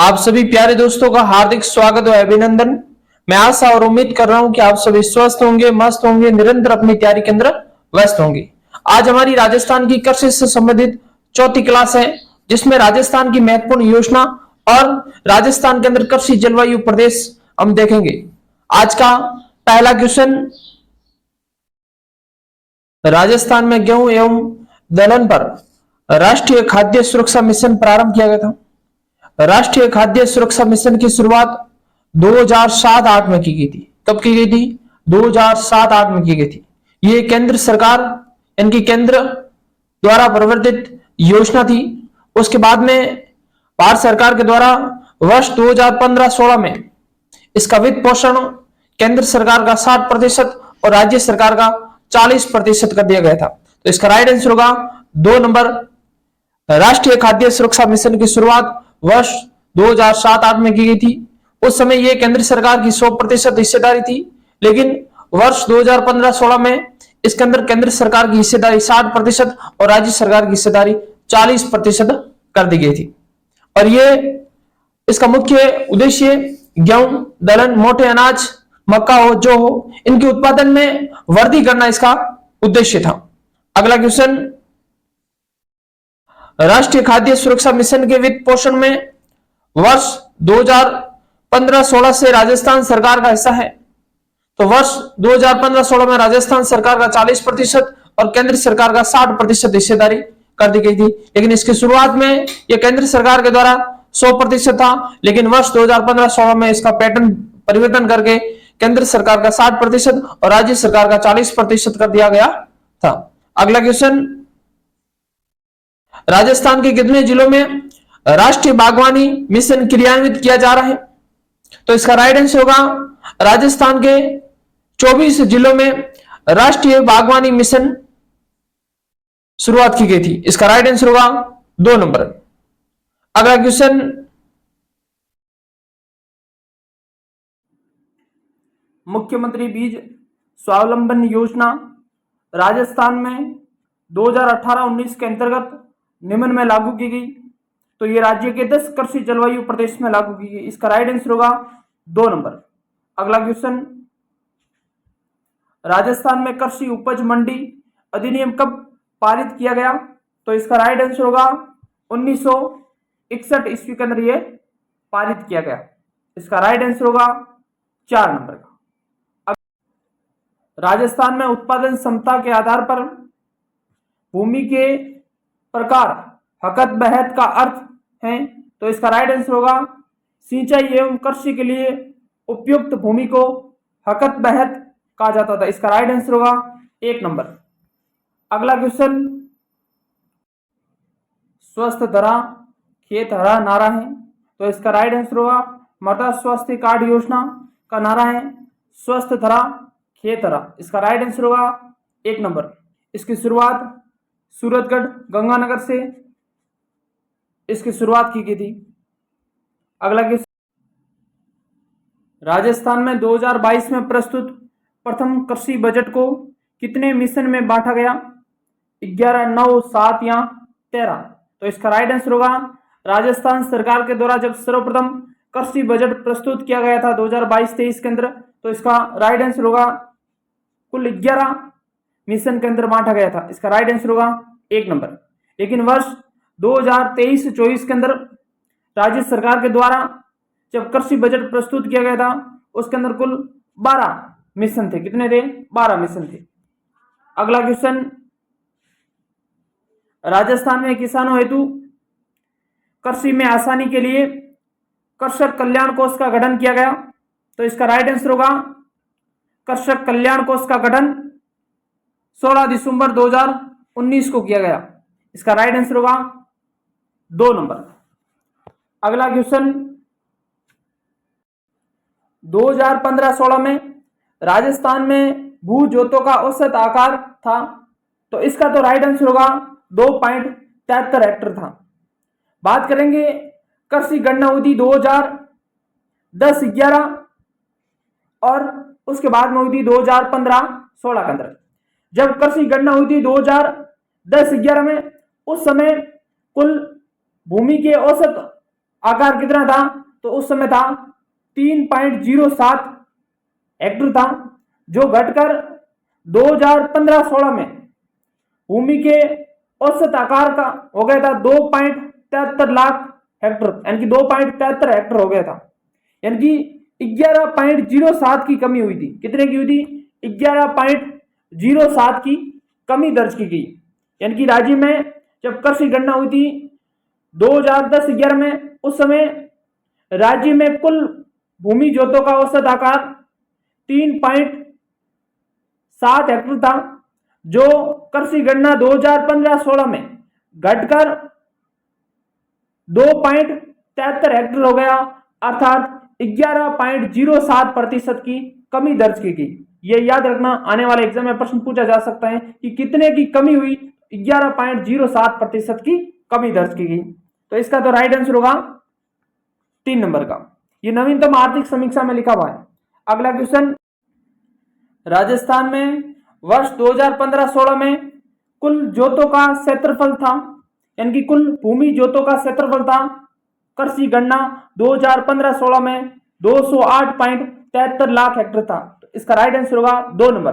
आप सभी प्यारे दोस्तों का हार्दिक स्वागत और अभिनंदन। मैं आशा और उम्मीद कर रहा हूं कि आप सभी स्वस्थ होंगे, मस्त होंगे, निरंतर अपनी तैयारी के अंदर व्यस्त होंगे। आज हमारी राजस्थान की कृषि से संबंधित चौथी क्लास है, जिसमें राजस्थान की महत्वपूर्ण योजना और राजस्थान के अंदर कृषि जलवायु प्रदेश हम देखेंगे। आज का पहला क्वेश्चन, राजस्थान में गेहूं एवं दलहन पर राष्ट्रीय खाद्य सुरक्षा मिशन प्रारंभ किया गया था। राष्ट्रीय खाद्य सुरक्षा मिशन की शुरुआत 2007-8 में की गई थी। कब की गई थी? 2007-8 में की गई थी। ये केंद्र सरकार, इनकी केंद्र द्वारा प्रवर्तित योजना थी। उसके बाद में भारत सरकार के द्वारा वर्ष 2015-16 में इसका वित्त पोषण केंद्र सरकार का 60% और राज्य सरकार का 40% कर दिया गया था। तो इसका राइट आंसर होगा 2 नंबर। राष्ट्रीय खाद्य सुरक्षा मिशन की शुरुआत वर्ष 2007-8 में की गई थी। उस समय यह केंद्र सरकार की 100% हिस्सेदारी थी, लेकिन वर्ष 2015-16 में इसके अंदर केंद्र सरकार की हिस्सेदारी 60% और राज्य सरकार की हिस्सेदारी 40% कर दी गई थी। और ये इसका मुख्य उद्देश्य गेहूं, दलहन, मोटे अनाज, मक्का हो, जो हो, इनके उत्पादन में वृद्धि करना इसका उद्देश्य था। अगला क्वेश्चन, राष्ट्रीय खाद्य सुरक्षा मिशन के वित्त पोषण में वर्ष 2015-16 से राजस्थान सरकार का हिस्सा है। तो वर्ष 2015-16 में राजस्थान सरकार का 40% और केंद्र सरकार का 60% हिस्सेदारी कर दी गई थी। लेकिन इसकी शुरुआत में यह केंद्र सरकार के द्वारा 100% था, लेकिन वर्ष 2015-16 में इसका पैटर्न परिवर्तन करके केंद्र सरकार का 60% और राज्य सरकार का 40% कर दिया गया था। अगला क्वेश्चन, राजस्थान के कितने जिलों में राष्ट्रीय बागवानी मिशन क्रियान्वित किया जा रहा है? तो इसका राइट आंसर होगा राजस्थान के 24 जिलों में राष्ट्रीय बागवानी मिशन शुरुआत की गई थी। इसका राइट आंसर होगा 2 नंबर। अगला क्वेश्चन, मुख्यमंत्री बीज स्वावलंबन योजना राजस्थान में 2018-19 के अंतर्गत निम्न में लागू की गई। तो ये राज्य के 10 कृषि जलवायु प्रदेश में लागू की गई। इसका राइट आंसर होगा 2 नंबर। अगला क्वेश्चन, राजस्थान में कृषि उपज मंडी अधिनियम कब पारित किया गया? तो इसका राइट आंसर होगा 1961 ईस्वी के अंदर ये पारित किया गया। इसका राइट आंसर होगा 4 नंबर का। राजस्थान में उत्पादन क्षमता के आधार पर भूमि के प्रकार हकत बहत का अर्थ है। तो इसका राइट आंसर होगा सिंचाई एवं कृषि के लिए उपयुक्त भूमि को हकत बहत कहा जाता था। इसका राइट आंसर होगा 1 नंबर। अगला क्वेश्चन, स्वस्थ धरा खेत हरा नारा है। तो इसका राइट आंसर होगा मृदा स्वास्थ्य कार्ड योजना का नारा है स्वस्थ धरा खेत हरा। इसका राइट आंसर होगा 1 नंबर। इसकी शुरुआत सूरतगढ़, गंगानगर से इसकी शुरुआत की गई थी। अगला क्वेश्चन, राजस्थान में 2022 में प्रस्तुत प्रथम कृषि बजट को कितने मिशन में बांटा गया? 11, 9, 7 या 13? तो इसका राइट आंसर होगा राजस्थान सरकार के द्वारा जब सर्वप्रथम कृषि बजट प्रस्तुत किया गया था 2022-23 के अंदर, तो इसका राइट आंसर होगा कुल 11 मिशन के अंदर बांटा गया था। इसका राइट आंसर होगा 1 नंबर। लेकिन वर्ष 2023-24 के अंदर राज्य सरकार के द्वारा जब कृषि बजट प्रस्तुत किया गया था, उसके अंदर कुल 12 मिशन थे। कितने थे? 12 मिशन थे। अगला क्वेश्चन, राजस्थान में किसानों हेतु कृषि में आसानी के लिए कृषक कल्याण कोष का गठन किया गया। तो इसका राइट आंसर होगा कृषक कल्याण कोष का गठन 16 दिसंबर 2019 को किया गया। इसका राइट आंसर होगा 2 नंबर। अगला क्वेश्चन, 2015-16 में राजस्थान में भू जोतों का औसत आकार था। तो इसका तो राइट आंसर होगा 2.73 हेक्टेयर था। बात करेंगे कृषि गणना अवधि 2010-11 और उसके बाद में हुई थी 2015-16 के अंदर। जब कृषि गणना हुई थी 2010-11 में, उस समय कुल भूमि के औसत आकार कितना था, तो उस समय था 3.07 हेक्टर था, जो घटकर 2015-16 में भूमि के औसत आकार का हो गया था 2.73 लाख हेक्टर, यानी कि 2.73 हेक्टर हो गया था, यानी कि 11.07 की कमी हुई थी। कितने की हुई थी? 11.07 की कमी दर्ज की गई। यानी कि राज्य में जब कृषि गणना हुई थी 2010-11 में, उस समय राज्य में कुल भूमि जोतों का औसत आकार 3.7 हेक्टर था, जो कृषि गणना 2015-16 में घटकर 2.73 हेक्टर हो गया, अर्थात 11.07% की कमी दर्ज की गई। यह याद रखना, आने वाले एग्जाम में प्रश्न पूछा जा सकता है कि कितने की कमी हुई, 11.07% की कमी दर्ज की गई। तो इसका तो राइट आंसर होगा 3 नंबर का। ये नवीनतम आर्थिक समीक्षा में लिखा हुआ है। अगला क्वेश्चन, राजस्थान में वर्ष 2015-16 में कुल जोतों का क्षेत्रफल था, यानी कि कुल भूमि जोतों का क्षेत्रफल था कृषि गणना 2015-16 में 208.73 लाख हेक्टर था। तो इसका राइट आंसर होगा 2 नंबर।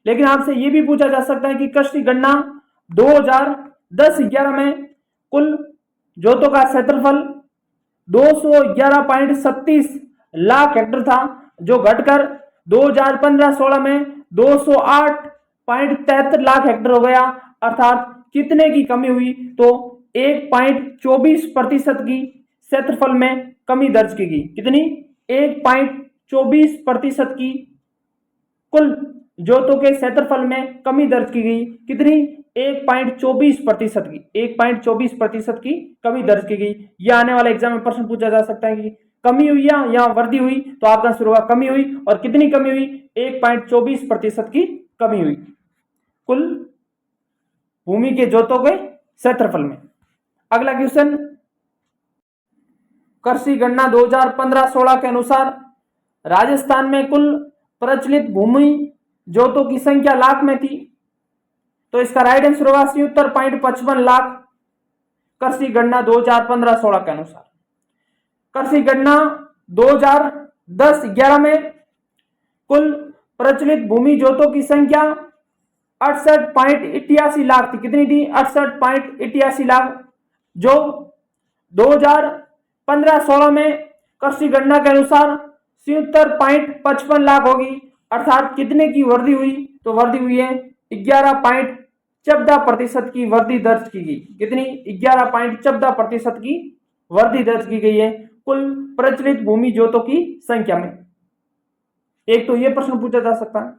लेकिन आपसे यह भी पूछा जा सकता है कि कृषि गणना 2010-11 में कुल जोतों का क्षेत्रफल 211.37 लाख हेक्टर था, जो घटकर 2015-16 में 208.73 लाख हेक्टर हो गया, अर्थात कितने की कमी हुई, तो 1.24% की क्षेत्रफल में कमी दर्ज की गई। कितनी? 1.24% की कुल जोतों के क्षेत्रफल में कमी दर्ज की गई। कितनी? 1.24% की 1.24% की कमी दर्ज की गई। यह आने वाले एग्जाम में प्रश्न पूछा जा सकता है कि कमी हुई या वृद्धि हुई, तो आपका आंसर होगा कमी हुई। और कितनी कमी हुई? 1.24% की कमी हुई कुल भूमि के जोतों के क्षेत्रफल में। अगला क्वेश्चन, कृषि गणना 2015-16 के अनुसार राजस्थान में कुल प्रचलित भूमि जोतों की संख्या लाख में थी, तो इसका राइट आंसर होगा 77.55 लाख कृषि गणना 2015-16 के अनुसार। कृषि गणना 2010-11 में कुल प्रचलित भूमि जोतों की संख्या 68.88 लाख थी। कितनी थी? 68.88 लाख, जो 2015-16 में कृषि गणना के अनुसार 77.55 लाख होगी, अर्थात कितने की वृद्धि हुई, तो वृद्धि हुई है 11.14% की वृद्धि दर्ज की गई। कितनी? 11.14% की वृद्धि दर्ज की गई है कुल प्रचलित भूमि जोतों की संख्या में। एक तो यह प्रश्न पूछा जा सकता है।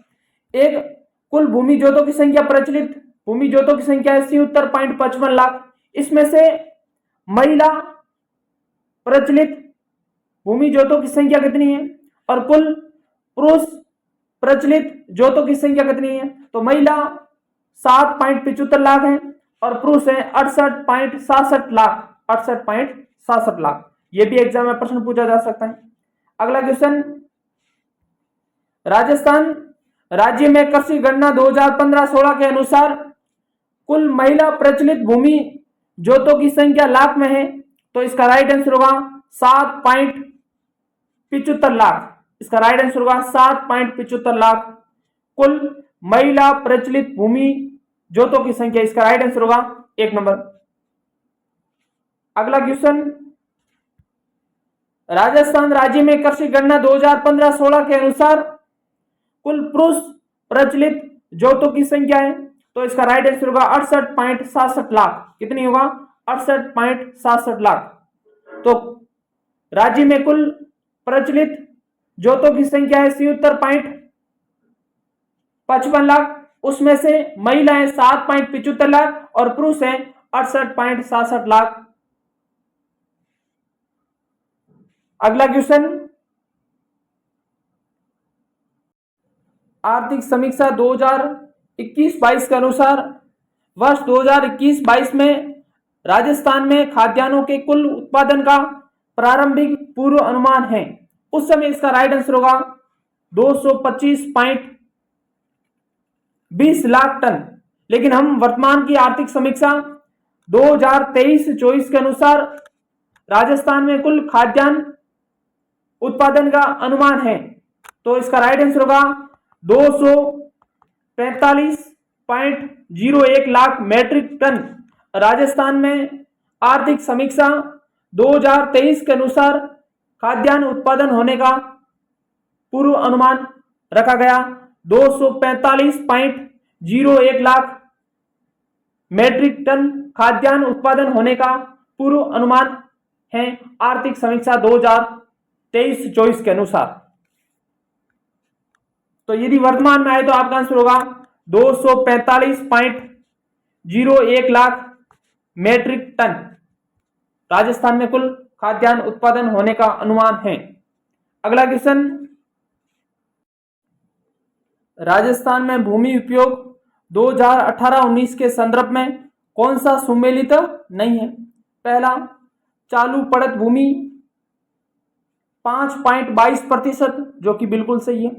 एक, कुल भूमि जोतों की संख्या, प्रचलित भूमि जोतों की संख्या है 77.55 लाख, इसमें से महिला प्रचलित भूमि जोतों की संख्या कितनी है और कुल पुरुष प्रचलित जोतों की संख्या कितनी है, तो महिला 7.75 लाख है और पुरुष है 68.67 लाख 68.67 लाख। यह भी एग्जाम में प्रश्न पूछा जा सकता है। अगला क्वेश्चन, राजस्थान राज्य में कृषि गणना 2015-16 के अनुसार कुल महिला प्रचलित भूमि जोतों की संख्या लाख में है, तो इसका राइट आंसर होगा 7.75 लाख। इसका राइट आंसर होगा 7.75 लाख कुल महिला प्रचलित भूमि जोतों की संख्या। इसका राइट आंसर होगा 1 नंबर। अगला क्वेश्चन, राजस्थान राज्य में कृषि गणना 2015-16 के अनुसार कुल पुरुष प्रचलित जोतों की संख्या है, तो इसका राइट आंसर होगा 68.67 लाख। कितनी होगा? 68.67 लाख। तो राज्य में कुल प्रचलित जोतों की संख्या है 77.55 लाख, उसमें से महिला है 7.75 लाख और पुरुष है 68.67 लाख। अगला क्वेश्चन, आर्थिक समीक्षा 2021-22 के अनुसार वर्ष 2021-22 में राजस्थान में खाद्यान्नों के कुल उत्पादन का प्रारंभिक पूर्व अनुमान है। उस समय इसका राइट आंसर होगा 225.20 लाख टन। लेकिन हम वर्तमान की आर्थिक समीक्षा 2023-24 के अनुसार राजस्थान में कुल खाद्यान्न उत्पादन का अनुमान है? तो इसका राइट आंसर होगा 245.01 लाख मैट्रिक टन। राजस्थान में आर्थिक समीक्षा 2023 के अनुसार खाद्यान्न उत्पादन होने का पूर्व अनुमान रखा गया 245.01 लाख मैट्रिक टन खाद्यान्न उत्पादन होने का पूर्व अनुमान है आर्थिक समीक्षा 2023-24 के अनुसार। तो यदि वर्तमान में आए तो आपका आंसर होगा 245.01 लाख मैट्रिक टन राजस्थान में कुल खाद्यान्न उत्पादन होने का अनुमान है। अगला क्वेश्चन, राजस्थान में भूमि उपयोग 2018-19 के संदर्भ में कौन सा सुमेलित नहीं है? पहला, चालू पड़त भूमि 5.22% जो कि बिल्कुल सही है।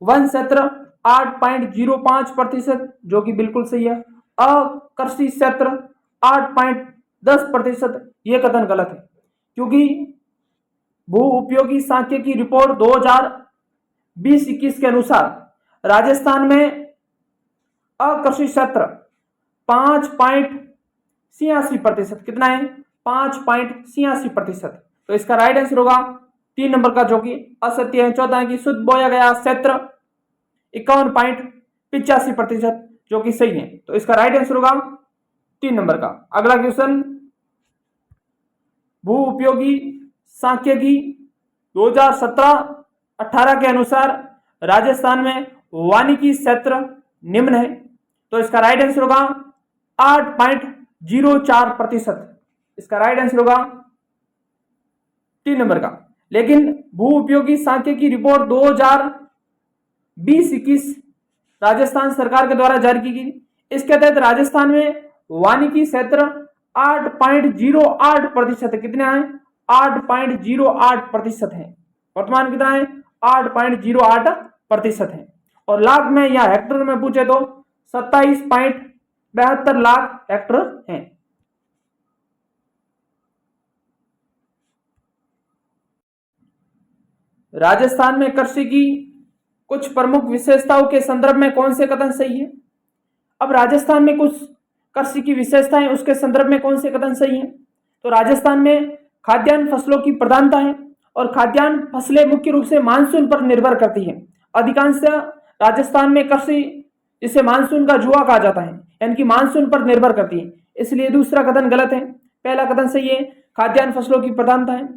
वन क्षेत्र 8.05% जो कि बिल्कुल सही है। अकृषि क्षेत्र 8.10%, यह कथन गलत है, क्योंकि भू उपयोगी सांख्यिकी रिपोर्ट 2020-21 के अनुसार राजस्थान में अकृषि क्षेत्र 5.86%, कितना है? 5.86%। तो इसका राइट आंसर होगा 3 नंबर का, जो कि असत्य है। चौथा है कि शुद्ध बोया गया क्षेत्र 51.85%, जो कि सही है। तो इसका राइट आंसर होगा 3 नंबर का। अगला क्वेश्चन, भू उपयोगी सांख्यिकी 2017-18 के अनुसार राजस्थान में वानिकी क्षेत्र निम्न है। तो इसका राइट आंसर होगा 8.04%। इसका राइट आंसर होगा 3 नंबर का। लेकिन भू उपयोगी सांख्यिकी रिपोर्ट 2020-21 राजस्थान सरकार के द्वारा जारी की गई, इसके तहत राजस्थान में वानिकी क्षेत्र 8.08% है। कितने हैं? 8.08% है। वर्तमान कितना है? 8.08% है। और लाख में या हेक्टर में पूछे तो 27.72 लाख हेक्टर हैं। राजस्थान में कृषि की कुछ प्रमुख विशेषताओं के संदर्भ में कौन से कथन सही है? अब राजस्थान में कुछ कृषि की विशेषताएं, उसके संदर्भ में कौन से कथन सही है? तो राजस्थान में खाद्यान्न फसलों की प्रधानता है और खाद्यान्न फसलें मुख्य रूप से मानसून पर निर्भर करती है। अधिकांश राजस्थान में कृषि, जिसे मानसून का जुआ कहा जाता है, यानी कि मानसून पर निर्भर करती है, इसलिए दूसरा कथन गलत है। पहला कथन सही है, खाद्यान्न फसलों की प्रधानता है।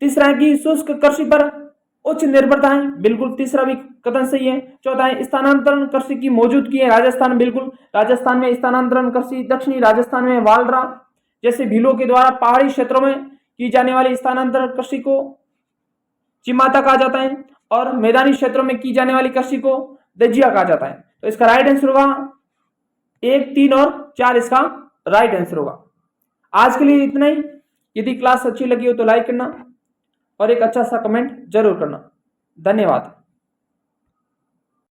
तीसरा है कि शुष्क कृषि पर उच्च निर्भरता है, बिल्कुल तीसरा भी कथन सही है। चौथा है स्थानांतरण कृषि की मौजूदगी है राजस्थान, बिल्कुल राजस्थान में स्थानांतरण कृषि, दक्षिणी राजस्थान में वालरा जैसे भीलों के द्वारा पहाड़ी क्षेत्रों में की जाने वाली स्थानांतरण कृषि को चिमाता कहा जाता है और मैदानी क्षेत्रों में की जाने वाली कृषि को दजिया कहा जाता है। तो इसका राइट आंसर होगा 1, 3 और 4 इसका राइट आंसर होगा। आज के लिए इतना ही। यदि क्लास अच्छी लगी हो तो लाइक करना और एक अच्छा सा कमेंट जरूर करना। धन्यवाद।